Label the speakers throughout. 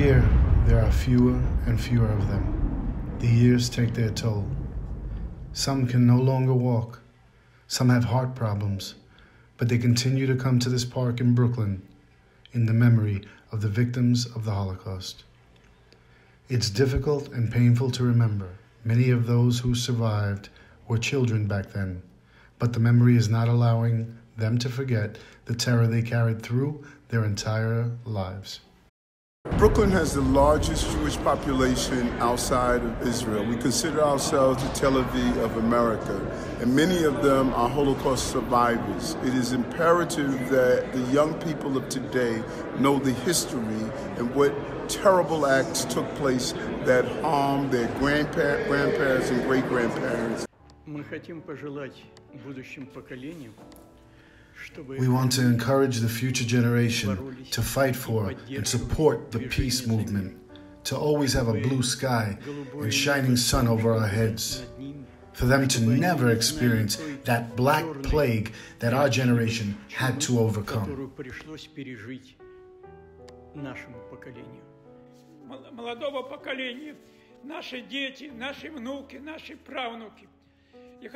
Speaker 1: year, there are fewer and fewer of them. The years take their toll. Some can no longer walk. Some have heart problems, but they continue to come to this park in Brooklyn in the memory of the victims of the Holocaust. It's difficult and painful to remember. Many of those who survived were children back then, but the memory is not allowing them to forget the terror they carried through their entire lives.
Speaker 2: Brooklyn has the largest Jewish population outside of Israel. We consider ourselves the Tel Aviv of America, and many of them are Holocaust survivors. It is imperative that the young people of today know the history and what terrible acts took place that harmed their grandparents and great-grandparents.
Speaker 1: We want to encourage the future generation to fight for and support the peace movement, to always have a blue sky and shining sun over our heads, for them to never experience that black plague that our generation had to overcome.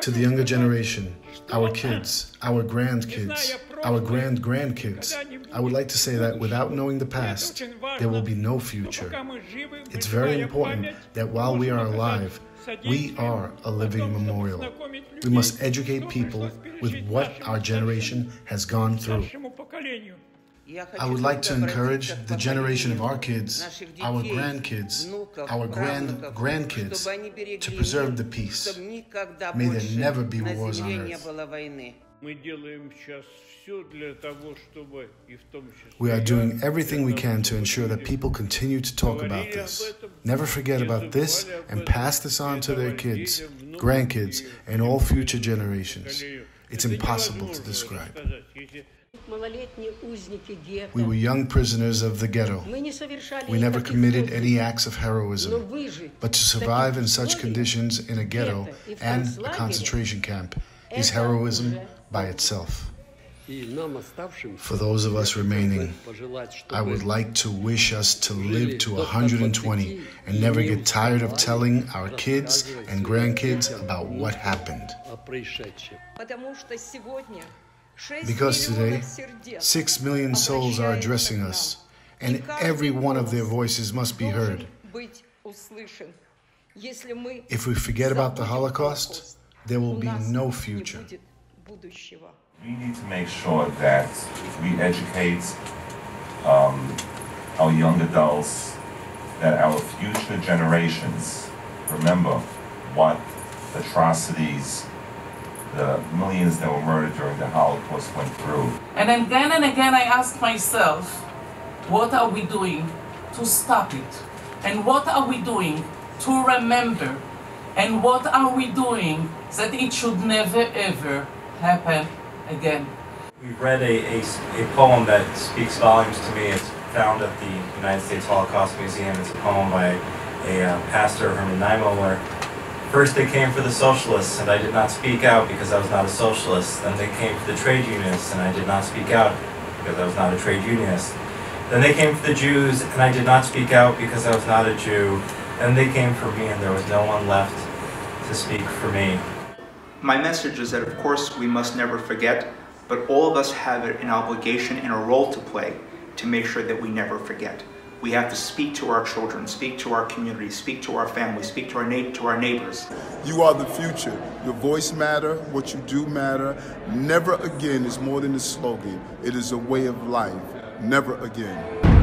Speaker 1: To the younger generation, our kids, our grandkids, our grand-grandkids, I would like to say that without knowing the past, there will be no future. It's very important that while we are alive, we are a living memorial. We must educate people with what our generation has gone through. I would like to encourage the generation of our kids, our grandkids, our grand-grandkids to preserve the peace. May there never be wars on earth. We are doing everything we can to ensure that people continue to talk about this. Never forget about this and pass this on to their kids, grandkids, and all future generations. It's impossible to describe. We were young prisoners of the ghetto. We never committed any acts of heroism. But to survive in such conditions in a ghetto and a concentration camp is heroism by itself. For those of us remaining, I would like to wish us to live to 120 and never get tired of telling our kids and grandkids about what happened. Because today, 6 million souls are addressing us, and every one of their voices must be heard. If we forget about the Holocaust, there will be no future.
Speaker 3: We need to make sure that we educate our young adults, that our future generations remember what atrocities the millions that were murdered during the Holocaust went through.
Speaker 4: And again I ask myself, what are we doing to stop it? And what are we doing to remember? And what are we doing that it should never ever happen again?
Speaker 5: We read a poem that speaks volumes to me. It's found at the United States Holocaust Museum. It's a poem by a pastor, Herman Niemöller. First they came for the socialists, and I did not speak out because I was not a socialist. Then they came for the trade unionists, and I did not speak out because I was not a trade unionist. Then they came for the Jews, and I did not speak out because I was not a Jew. Then they came for me, and there was no one left to speak for me.
Speaker 6: My message is that, of course, we must never forget, but all of us have an obligation and a role to play to make sure that we never forget. We have to speak to our children, speak to our community, speak to our families, speak to our neighbors.
Speaker 2: You are the future. Your voice matters. What you do matter. Never again is more than a slogan. It is a way of life. Never again.